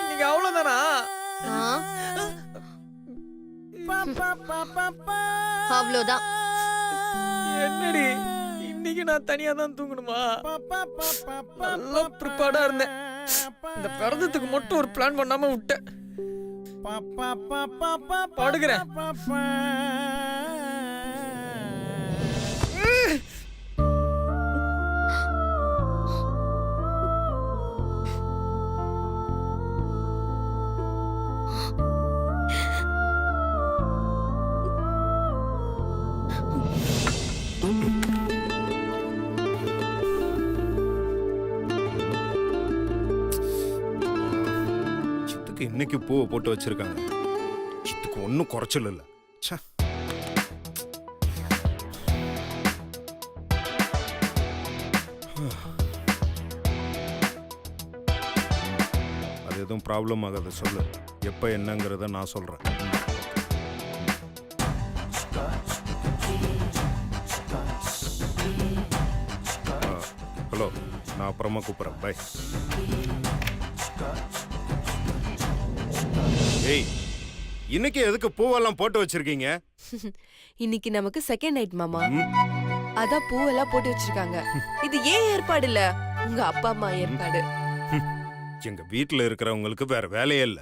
நீங்க அவ்வளவுதானா? அவ்வளவுதான். என்னடி இன்னைக்கு நான் தனியா தான் தூங்கணுமா? நல்லா ப்ரிப்பேர்டா இருந்தேன். இந்த பிறந்ததுக்கு மட்டும் ஒரு பிளான் பண்ணாம விட்டேன். படுக்கிறேன். இன்னைக்கு பூவை போட்டு வச்சிருக்காங்க. இதுக்கு ஒன்னும் குறைச்சல் இல்ல. அது எதுவும் ப்ராப்ளம் ஆகாத சொல்லு. எப்ப என்னங்கிறத நான் சொல்றேன். ஹலோ, நான் அப்புறமா கூப்பிடுறேன். பை. ஏய், இன்னைக்கு எதுக்கு பூவெல்லாம் போட்டு வச்சிருக்கீங்க? இன்னைக்கு நமக்கு செகண்ட் நைட் மாமா. அதான் பூவெல்லாம் போட்டு வச்சிருக்காங்க. இது ஏன் ஏற்பாடு இல்ல, உங்க அப்பா அம்மா ஏற்பாடு. எங்க வீட்டுல இருக்கிறவங்களுக்கு வேற வேலையே இல்ல.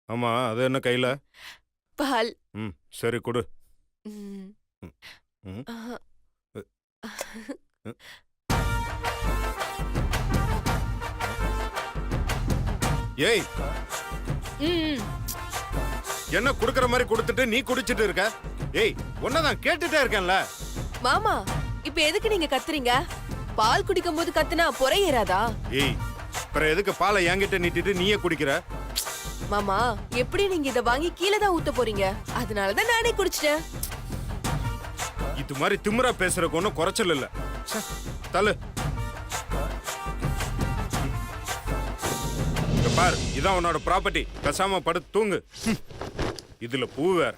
ஆமா, அது என்ன கையில? பால். சரி கொடு. ஏய், என்ன குடுக்கற மாதிரி கொடுத்துட்டு நீ குடிச்சிட்டு இருக்க? ஏய், ஒன்னதான் கேட்டுட்டே இருக்கேன்ல. மாமா, இப்ப எதுக்கு நீங்க கத்துறீங்க? பால் குடிக்கும் போது கத்துனா பொறை ஏறாதா? ஏய், அப்புறம் எதுக்கு பாலை என்கிட்ட நீட்டிட்டு நீயே குடிக்கிற? மாமா, எப்படி நீங்க இத வாங்கி கீழே தான் ஊத்த போறீங்க? அதனாலதான் நானே குடிச்சிட்டேன். இது மாதிரி திமிரா பேசுறதுக்கு ஒன்னும் குறைச்சல் இல்ல. தள்ளு. பாரு, இதான் உன்னோட ப்ராப்பர்ட்டி. கசாம படுத்து தூங்கு. இதுல பூ வேற.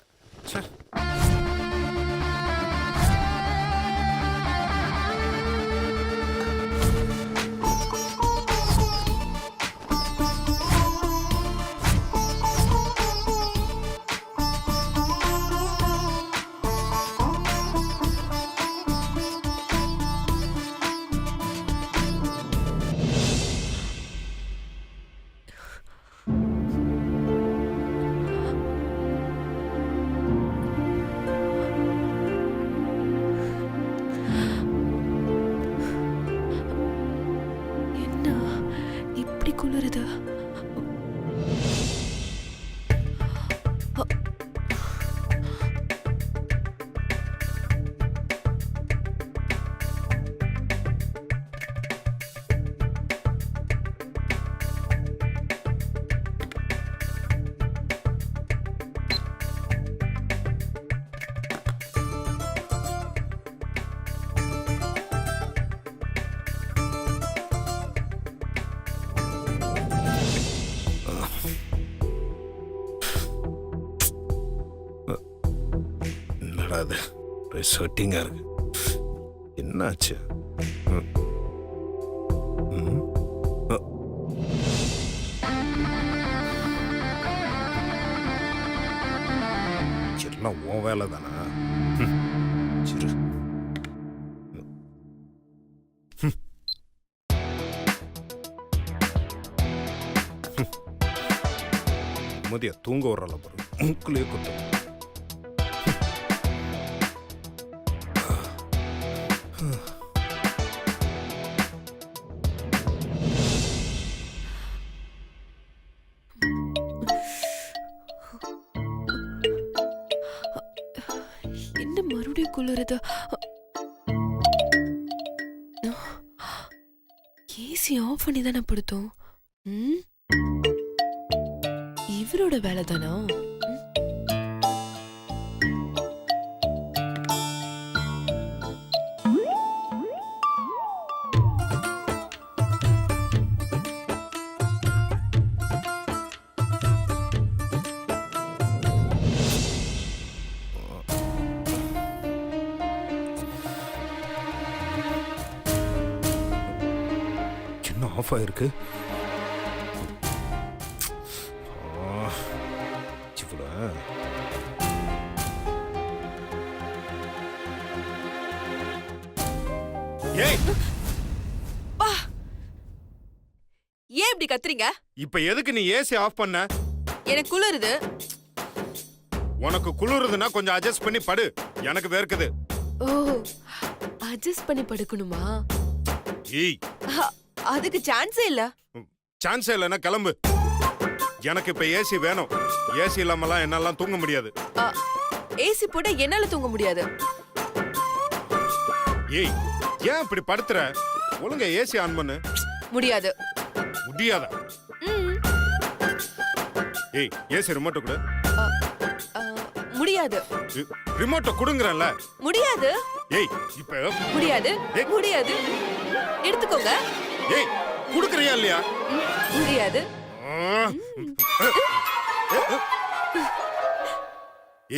குளிருது. அது ஸ்வெட்டிங்கா இருக்கு. என்னாச்சு? எல்லாம் உன் வேலை தானா? சரி, நிம்மதியா தூங்க வர்றல பாரு, மூக்குலயே குத்தும். என்ன மறுபடியும் குளிருது? ஏசி ஆஃப் பண்ணி தானே படுத்தோம். இவரோட வேலை தானா? என்ன ஆஃப் ஆயிருக்கு? ஏய், ஏன் இப்படி கத்துறீங்க? இப்ப எதுக்கு நீ ஏசி ஆஃப் பண்ண? எனக்கு குளிருது. உனக்கு குளிருதுன்னா கொஞ்சம் அட்ஜஸ்ட் பண்ணி படு, எனக்கு வேர்க்குது. ஓ, அட்ஜஸ்ட் பண்ணி படுக்கணுமா? ஏய், அதுக்கு சான்ஸே இல்ல. சான்ஸ் இல்லைன்னா கிளம்பு. எனக்கு இப்ப ஏசி வேணும். ஏசி இல்லாமலாம் என்னாலாம் தூங்க முடியாது. ஏசி போட்டா என்னால தூங்க முடியாது. ஏய், ஏன் இப்படி படுத்துற? ஒழுங்கா ஏசி ஆன் பண்ணு. முடியாது. முடியாதா? ஏய், ஏசி ரிமோட்டை கொடு. முடியாது. ரிமோட்டை கொடுங்கறல. முடியாது. ஏய், இப்ப முடியாது. முடியாது. எடுத்துக்கோங்க. ஏய், குடுக்கறியா இல்லையா? முடியாது.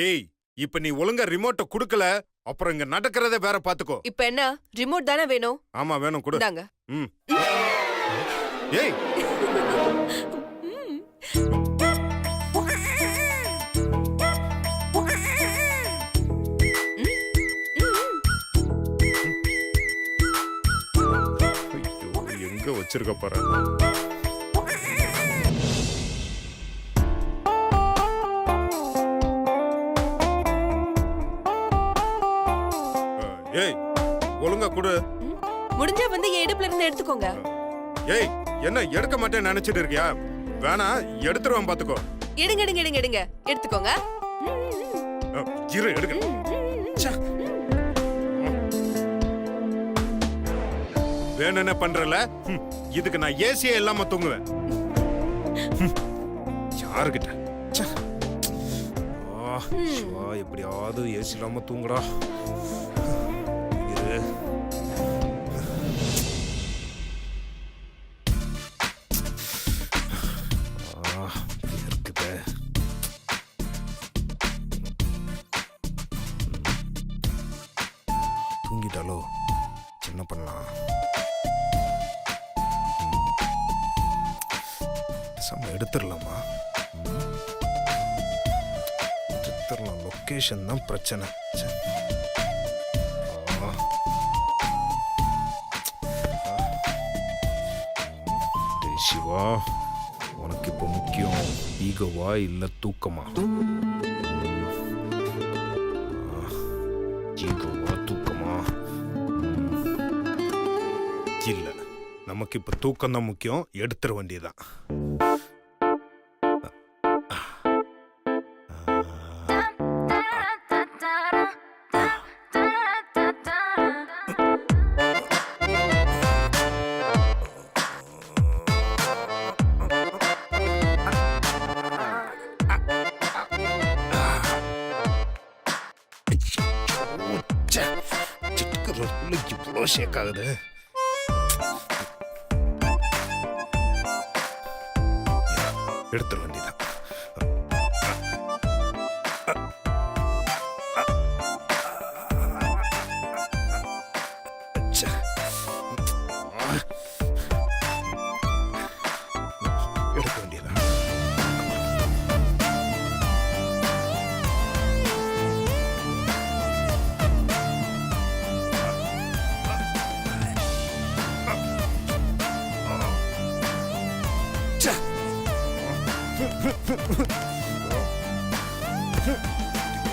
ஏய், இப்ப நீ ஒழுங்கா ரிமோட்டை குடுக்கல, அப்புறம் இங்க நடக்கிறத வேற பாத்துக்கோ. இப்ப என்ன, ரிமோட் தானே வேணும்? ஆமா வேணும், கொடு. இந்தாங்க. ஏய், எங்க வச்சிருக்க பாரு. ஏய், ஒழுங்கா கொடு. முடிஞ்சா வந்து இடுப்புல இருந்து எடுத்துக்கோங்க. ஏய், என்ன எடுக்க மாட்டேன்னு நினைச்சிட்டு இருக்கியா? வேணா, எடுத்துருவேன் பாத்துக்கோ. எடுங்க எடுங்க எடுங்க எடுங்க, எடுத்துக்கோங்க. இரு, எடுக்க. வேணும்னே பண்றல, இதுக்கு நான் ஏசியே இல்லாம தூங்குவேன். யாருகிட்ட? எப்படியாவது ஏசி இல்லாம தூங்குடா. இரு. இருக்குதே. தூங்கிட்டாலோ? என்ன பண்ணலாம்? எடுத்துடலாமா? எடுத்துடலாம். லொகேஷன் தான் பிரச்சனை. சிவா, உனக்கு இப்ப முக்கியம் ஈகோவா இல்ல தூக்கமா? ஈகோவா தூக்கமா? இல்ல, நமக்கு இப்ப தூக்கம் தான் முக்கியம். எடுத்துட வேண்டியதான். இவ்வளோ ஷேக் ஆகுது. எடுத்துட வேண்டியதான். எடுக்க வேண்டியதான்.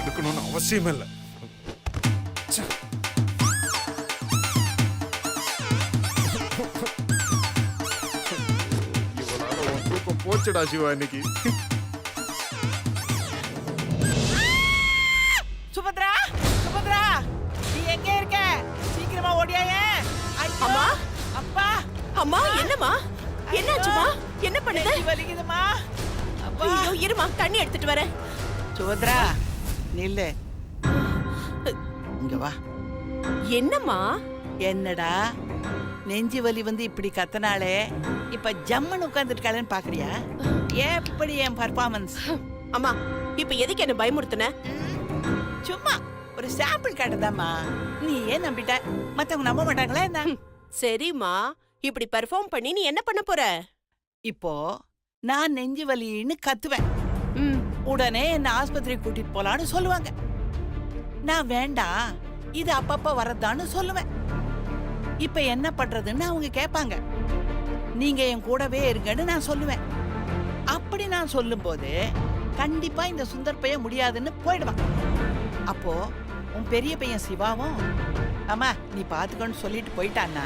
எடுக்கணும்னு அவசியமே இல்லை. இவனால உன் தூக்கம் போச்சுடா சிவா இன்னைக்கு. சுபத்ரா, சுபத்ரா, நீ எங்க இருக்க? சீக்கிரமா ஓடியாயே. அம்மா, அப்பா, அம்மா, என்னம்மா, என்னாச்சுமா? என்ன பண்ணுது? நெஞ்சு வலிக்குதுமா. அப்பா, ஐயோ, இருமா, தண்ணி எடுத்துட்டு வரேன். சுபத்ரா, நில்லு. இங்க வா. என்னம்மா? என்னடா நெஞ்சு வலி வந்து இப்படி கத்தனாலே இப்ப ஜம்முன்னு உட்கார்ந்துருக்காளேன்னு பாக்குறியா? எப்படி என் பர்ஃபார்மன்ஸ்? அம்மா, இப்ப எதுக்கு என்ன பயமுறுத்துன? சும்மா ஒரு சாம்பிள் காட்டுதாம்மா. நீ ஏன் நம்பிட்ட? மத்தவங்க நம்ப மாட்டாங்களா என்ன? சரிம்மா, இப்படி பெர்ஃபார்ம் பண்ணி நீ என்ன பண்ண போற? இப்போ நான் நெஞ்சு வலின்னு கத்துவேன். உடனே என்ன ஆஸ்பத்திரி கூட்டிட்டு போலான்னு சொல்லுவாங்க. நான் வேண்டாம், இது அப்பப்ப வரதான்னு சொல்லுவேன். இப்ப என்ன பண்றதுன்னு அவங்க கேட்பாங்க. நீங்க என் கூடவே இருங்கன்னு நான் சொல்லுவேன். அப்படி நான் சொல்லும்போது கண்டிப்பா இந்த சுந்தர் பையன் முடியாதுன்னு போயிடுவான். அப்போ உன் பெரிய பையன் சிவாவும் அம்மா நீ பாத்துக்கன்னு சொல்லிட்டு போயிட்டான்னா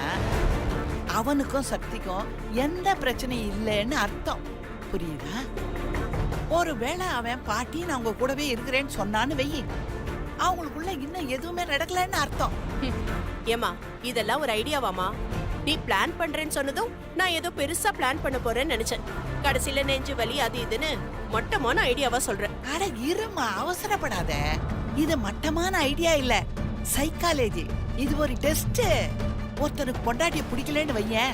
அவனுக்கும் சக்திக்கும் எந்த பிரச்சனையும் இல்லைன்னு அர்த்தம். புரியுதா? ஒருவேளை அவன் பாட்டி நான் உங்க கூடவே இருக்கிறேன்னு சொன்னான்னு வெயி, அவங்களுக்குள்ள இன்னும் எதுவுமே நடக்கலன்னு அர்த்தம். ஏமா, இதெல்லாம் ஒரு ஐடியாவாமா? நீ பிளான் பண்றேன்னு சொன்னதும் நான் ஏதோ பெருசா பிளான் பண்ண போறேன்னு நினைச்சேன். கடைசியில நெஞ்சு வலி அது இதுன்னு மொட்டமான ஐடியாவா சொல்றேன். அட இருமா, அவசரப்படாத. இது மட்டமான ஐடியா இல்ல, சைக்காலஜி. இது ஒரு டெஸ்ட். ஒருத்தனுக்கு பொண்டாட்டிய பிடிக்கலன்னு வையேன்,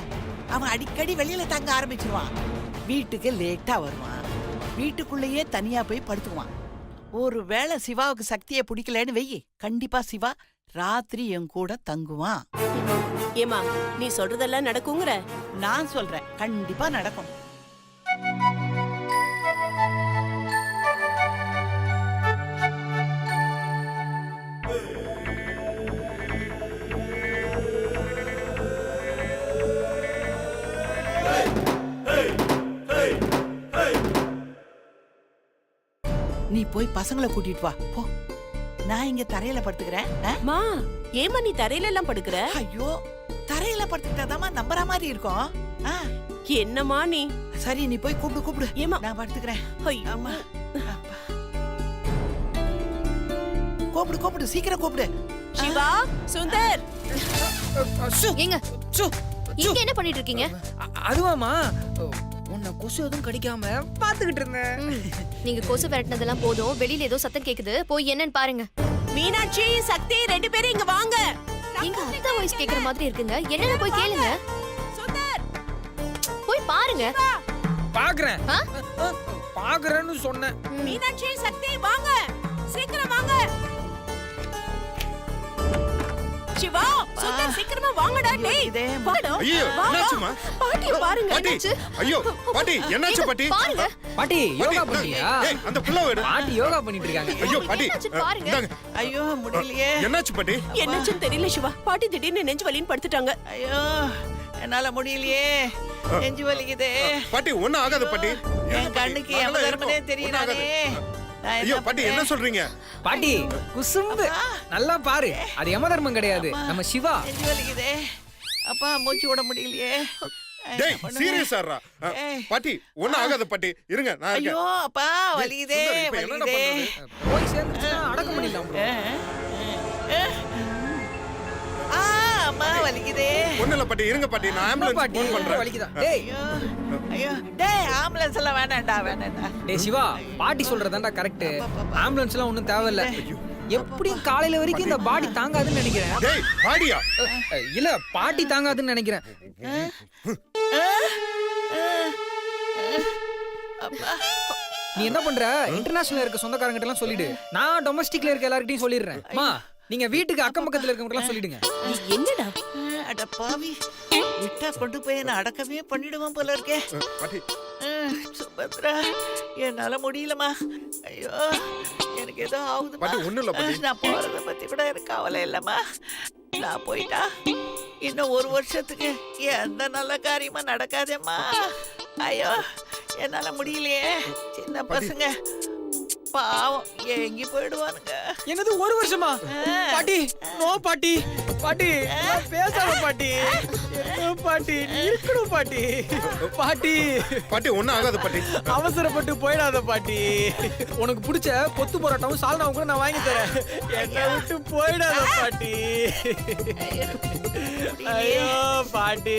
அவன் அடிக்கடி வெளியில தங்க ஆரம்பிச்சிருவான். வீட்டுக்கு லேட்டா வருவான், வீட்டுக்குள்ளேயே தனியா போய் படுத்துக்குவான். ஒருவேளை சிவாவுக்கு சக்தியை பிடிக்கலன்னு வெயி, கண்டிப்பா சிவா ராத்திரி என் கூட தங்குவான். ஏமா, நீ சொல்றதெல்லாம் நடக்குங்கிற? நான் சொல்றேன், கண்டிப்பா நடக்கும். நீ போய் பசங்களை கூட்டிட்டு வா போ. நான் இங்க தரையில படுத்துக்கிறேன். மா, ஏமா நீ தரையில எல்லாம் படுக்கிற? ஐயோ, தரையில படுத்துக்கிட்டாதாம்மா நம்புற மாதிரி இருக்கும். என்னமா நீ? சரி, நீ போய் கூப்பிடு கூப்பிடு. ஏமா, நான் படுத்துக்கிறேன். ஐயோ. ஆமா, அப்பா. கூப்பிடு கூப்பிடு, சீக்கிரம் கூப்பிடு. சிவா, சுந்தர், ஏங்க இங்க என்ன பண்ணிட்டு இருக்கீங்க? அதுவாமா, உன்னை கொசு எதுவும் கடிக்காம பாத்துக்கிட்டு இருந்தேன். நீங்க கொசு விரட்டினதெல்லாம் போதும், வெளியில ஏதோ சத்தம் கேக்குது, போய் என்னன்னு பாருங்க. மீனாட்சி, சக்தி, 2 பேரும் இங்க வாங்க. இங்க அத்தை வாய்ஸ் கேக்குற மாதிரி இருக்குங்க, என்னன்னு போய் கேளுங்க. சுந்தர், போய் பாருங்க. பாக்குறேன் பாக்குறேன்னு சொன்னேன். மீனாட்சி, சக்தி, வாங்க, சீக்கிரம் வாங்க. சிவா, சுந்தர், சீக்கிரமா வாங்கடா. டேய், இதே வாடா. ஐயோ, என்னாச்சுமா? பாட்டி பாருங்க. பாட்டி, என்னாச்சு? ஐயோ பாட்டி, என்னாச்சு பாட்டி? பாருங்க. பாட்டி யோகா பாட்டி, பண்ணியா? ஏய், அந்த பிள்ளை வேடு. பாட்டி யோகா பண்ணிட்டு இருக்காங்க. ஐயோ பாட்டி, என்னாச்சு பாருங்க. இந்தாங்க. ஐயோ, முடியலையே. என்னாச்சு பாட்டி? என்னாச்சுன்னு தெரியல சிவா. பாட்டி திடீர்னு நெஞ்சு வலின்னு படுத்துட்டாங்க. ஐயோ, என்னால முடியலையே. நெஞ்சு வலிக்குதே. பாட்டி ஒண்ணும் ஆகாது பாட்டி. என் கண்ணுக்கு எம தர்மனே தெரியறானே. ஐயோ பாட்டி, என்ன சொல்றீங்க? பாட்டி குசும்பு நல்லா பாரு, அது யம தர்மம் கிடையாது, நம்ம சிவா. நெஞ்சு வலிக்குதே. அப்பா, மூச்சு விட முடியலையே. டேய், சீரியஸாடா. பாட்டி ஒண்ணும் ஆகாது பாட்டி, இருங்க நான் இருக்கேன். ஐயோ, அப்பா, வலிக்குதே, சுந்தர், இப்ப என்னடா வலிக்குதே. பண்றது? போய் சேர்ந்துச்சுன்னா அடக்க முடியல bro. அம்மா, வலிக்குதே. ஒண்ணும் இல்ல பாட்டி, இருங்க பாட்டி, நான் ஆம்புலன்ஸ் பாட்டி ஃபோன் பண்றேன். வலிக்குதா? டேய் ஐயோ, ஐயோ, டேய், ஆம்புலன்ஸ் எல்லாம் வேணாம்டா, வேணாம்டா. டேய் சிவா, பாட்டி சொல்றதாண்டா கரெக்ட். ஆம்புலன்ஸ் எல்லாம் ஒண்ணும் தேவையில்ல. எப்படியும் காலையில வரைக்கும் இந்த பாடி தாங்காதுன்னு நினைக்கிறேன். டேய், பாடியா? இல்ல, பாட்டி தாங்காதுன்னு நினைக்கிறேன். நீ என்ன பண்ற? இன்டர்நேஷனல்ல இருக்க சொந்தக்காரங்கிட்ட எல்லாம் சொல்லிடு. நான் டொமஸ்டிக்ல இருக்க எல்லார்கிட்டயும் சொல்லிடுறேன். அம்மா, நீங்க வீட்டுக்கு அக்கம் பக்கத்துல இருக்கவங்க எல்லாம் சொல்லிடுங்க. என்னடா? அட பாவி, விட்டா கொண்டு போய் நான் அடக்கவே பண்ணிடுவான் போல இருக்கே. பாட்டி, சுபத்ரா, என்னால முடியலமா. ஐயோ, எனக்கு ஏதோ ஆகுதுமா. பாட்டி ஒண்ணும் இல்ல பாட்டி. நான் போறத பத்தி கூட எனக்கு கவலை இல்லம்மா. நான் போயிட்டா இன்னும் 1 வருஷத்துக்கு எந்த நல்ல காரியமா நடக்காதேம்மா. ஐயோ, என்னால முடியலையே. சின்ன பசங்க பாவம் எங்கி போயிடுவானுங்க. என்னது 1 வருஷமா? பாட்டி நோ பாட்டி, பாட்டி நான் பேசாத பாட்டி. என்ன பாட்டி நீ இருக்கணும் பாட்டி. பாட்டி பாட்டி ஒண்ணும் ஆகாது பாட்டி. அவசரப்பட்டு போயிடாத பாட்டி. உனக்கு பிடிச்ச கொத்து பரோட்டாவும் சால்னாவும் கூட நான் வாங்கி தரேன். என்னை விட்டு போயிடாத பாட்டி. ஐயோ பாட்டி,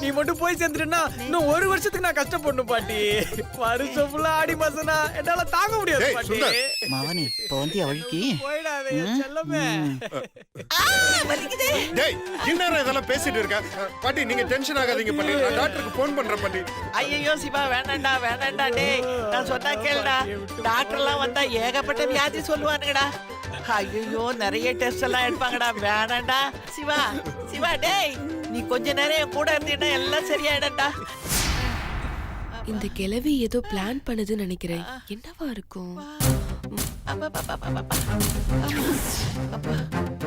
நீ மட்டும் போய் சேர்ந்துட்டா இன்னும் 1 வருஷத்துக்கு நான் கஷ்டப்படணும் பாட்டி. வருஷம் ஃபுல்லா ஆடி மாசனா என்னால தாங்க முடியாது டேய், பாட்டி. சுந்தர். மவனே இப்போ வந்து அவளுக்கு போயிடாத என் செல்லமே. டேய் இன்னும் இதெல்லாம் பேசிட்டு இருக்க. பாட்டி நீங்க டென்ஷன் ஆகாதீங்க பாட்டி. நான் டாக்டருக்கு ஃபோன் பண்றேன் பாட்டி. ஐயோ சிவா வேண்டாம்டா வேண்டாம்டா. டேய் நான் சொன்னா கேளுடா. டாக்டர்லாம் வந்தா ஏகப்பட்ட வியாதி சொல்லுவானுங்கடா. ஐயோ நிறைய டெஸ்ட் எல்லாம் எடுப்பாங்கடா. வேண்டாம்டா சிவா. சிவா டேய் நீ கொஞ்ச நேரம் என் கூட இருந்தீன்னா எல்லாம் சரியாயிடா. இந்த கிழவி ஏதோ பிளான் பண்ணுதுன்னு நினைக்கிறேன். என்னவா இருக்கும்?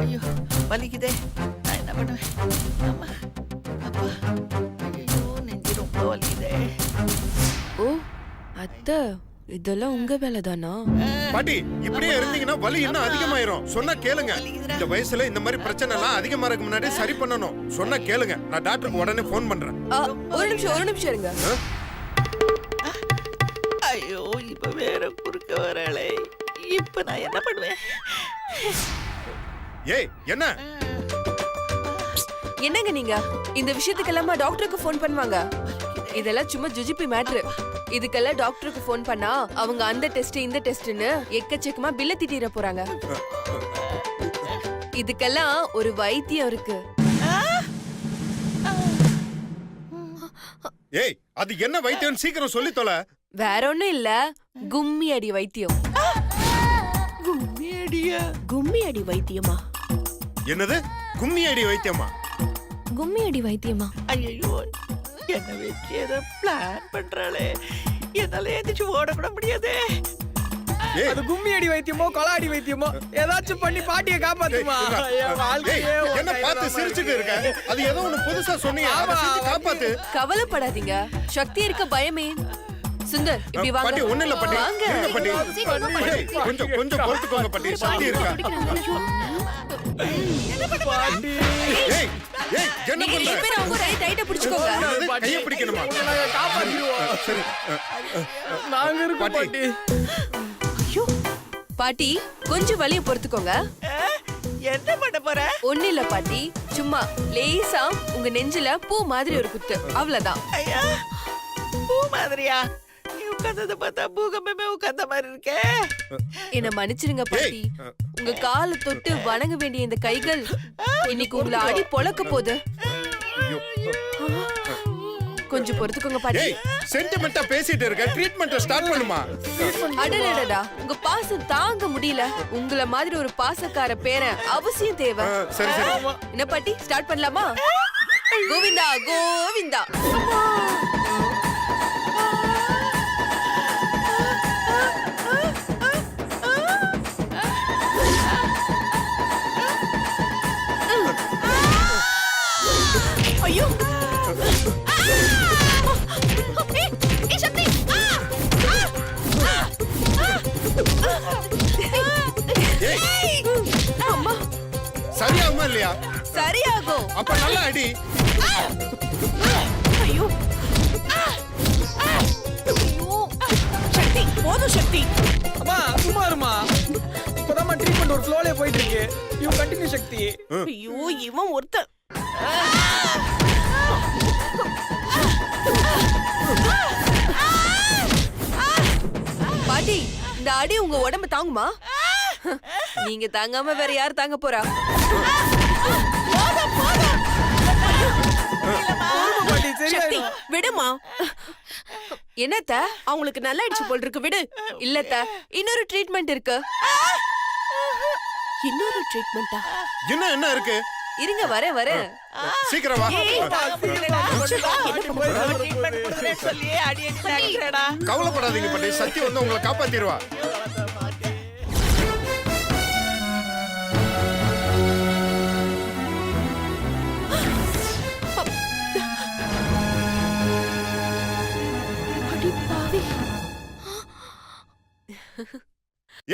ஐயோ வலிக்குதே. நான் என்ன பண்ணுவேன்? அம்மா அப்பா ஐயோ நெஞ்சு ரொம்ப வலிக்குதே. ஓ அத்தை, இதெல்லாம் உங்க வேலை தானா? பாட்டி இப்படியே இருந்தீங்கன்னா வலி இன்னும் அதிகமாயிரும். சொன்னா கேளுங்க. இந்த வயசுல இந்த மாதிரி பிரச்சனை எல்லாம் அதிகமாறதுக்கு முன்னாடி சரி பண்ணணும். சொன்னா கேளுங்க. நான் டாக்டருக்கு உடனே ஃபோன் பண்றேன். ஒரு நிமிஷம் இருங்க. ஐயோ இப்ப வேற குறுக்க வரலே. இப்ப நான் என்ன பண்ணுவேன்? ஏய் என்ன என்னங்க நீங்க இந்த விஷயத்துக்கெல்லாம் டாக்டருக்கு ஃபோன் பண்ணுவாங்க? இதெல்லாம் சும்மா ஜுஜிபி மேட்ரு. இதுக்கெல்லாம் டாக்டருக்கு ஃபோன் பண்ணா அவங்க அந்த டெஸ்ட் இந்த டெஸ்ட்னு எக்கச்சக்கமா பில்ல திட்டிர போறாங்க. இதுக்கெல்லாம் ஒரு வைத்தியம் இருக்கு. ஏய் அது என்ன வைத்தியம் சீக்கிரம் சொல்லி தொலை. வேற ஒண்ணும் இல்ல, கும்மி அடி வைத்தியம். கும்மி அடி வைத்தியமா? என்னது கும்மி அடி வைத்தியமா? கும்மி அடி வைத்தியமா? ஐயோ என்ன வச்சு ஏதோ பிளான் பண்றாளே. என்னால எந்திரிச்சு ஓட கூட முடியாது. ஏய் அது கும்மி அடி வைத்தியமோ கொலாடி வைத்தியமோ ஏதாச்சும் பண்ணி பாட்டியை காப்பாத்துமா. என் வாழ்க்கையே என்ன பார்த்து சிரிச்சிட்டு இருக்க? அது ஏதோ ஒண்ணு புதுசா சொன்னீங்க. அதை செஞ்சு காப்பாத்து. கவலைப்படாதீங்க, சக்தி இருக்க பயமே. சுந்தர் இப்படி வாங்க. பாட்டி ஒண்ணு இல்ல பாட்டி. வாங்க. இருங்க பாட்டி. பாட்டி, கொஞ்சம் கொஞ்சம் பொறுத்துக்கோங்க பாட்டி. சக்தி இருக்கா? பாட்டி ஏய் ஏய் என்ன நீங்க பண்ற? ரெண்டு பேரும் அவங்க டைட்டா பிடிச்சுக்கோங்க. என்னது? கையை பிடிக்கணுமா? நாங்க காப்பாத்திடுவோம். சரி. நாங்க இருக்கோம் பாட்டி. பாட்டி. பாட்டி கொஞ்சம் வலிய பொறுத்துக்கோங்க. என்ன பண்ண போற? ஒண்ணு இல்ல பாட்டி, சும்மா லேசா உங்க நெஞ்சில பூ மாதிரி ஒரு குத்து, அவ்வளவுதான். ஐயா பூ மாதிரியா? நீ உட்கார்ந்தத பார்த்தா பூகம்பமே உட்கார்ந்த மாதிரி இருக்கே. என்ன மன்னிச்சிருங்க பாட்டி. உங்க காலை தொட்டு வணங்க வேண்டிய இந்த கைகள் இன்னைக்கு உங்களை அடி பொளக்க போகுது. ஐயோ. கொஞ்சம் பொறுத்துக்கோங்க பாட்டி. ஏய் சென்டிமெண்டா பேசிட்டு இருக்க. ட்ரீட்மென்ட் ஸ்டார்ட் பண்ணுமா? அடடடடா, உங்க பாசம் தாங்க முடியல. உங்கள மாதிரி ஒரு பாசக்கார பேரன் அவசியம் தேவை. சரி சரி. என்ன பாட்டி ஸ்டார்ட் பண்ணலாமா? கோவிந்தா கோவிந்தா. ஐயோ ஏய் அம்மா சரியாகுமா இல்லையா? சரியாகும். அப்ப நல்லா அடி. ஐயோ சக்தி போதும் சக்தி. அம்மா சும்மா இருமா. இப்பதான் ட்ரீட்மெண்ட் ஒரு ஃப்ளோலே போயிட்டு இருக்கு. யூ கண்டினியூ சக்தி. ஐயோ இவன் ஒருத்தன். பாட்டி இந்த அடி உங்க உடம்பு தாங்குமா? நீங்க தாங்காம வேற யார் தாங்க போறா? பாட்டி சக்தி சரியா? விடுமா. என்னத்த? அவங்களுக்கு நல்லா ஆயிடுச்சு போல் இருக்கு, விடு. இல்லத்த, இன்னொரு ட்ரீட்மெண்ட் இருக்கு. இன்னொரு ட்ரீட்மெண்டா? இன்னும் என்ன இருக்கு? இருங்க வரேன். சீக்கிரம் வா. சொல்லியே அடி அடி அடிக்கிறடா. கவலைப்படாதீங்க பாட்டி. சக்தி வந்து உங்களை காப்பாத்திடுவா.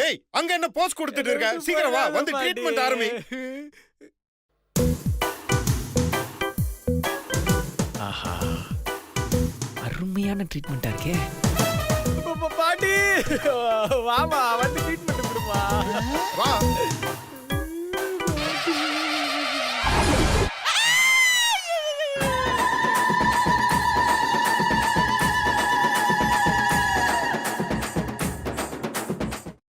ஏய் அங்க என்ன போஸ் கொடுத்துட்டு இருக்க சீக்கிரம் வா வந்து ட்ரீட்மெண்ட் ஆரம்பி ஆஹா அருமையான ட்ரீட்மெண்டா இருக்கே பாட்டி வாமா வந்து ட்ரீட்மெண்ட் கொடுமா வா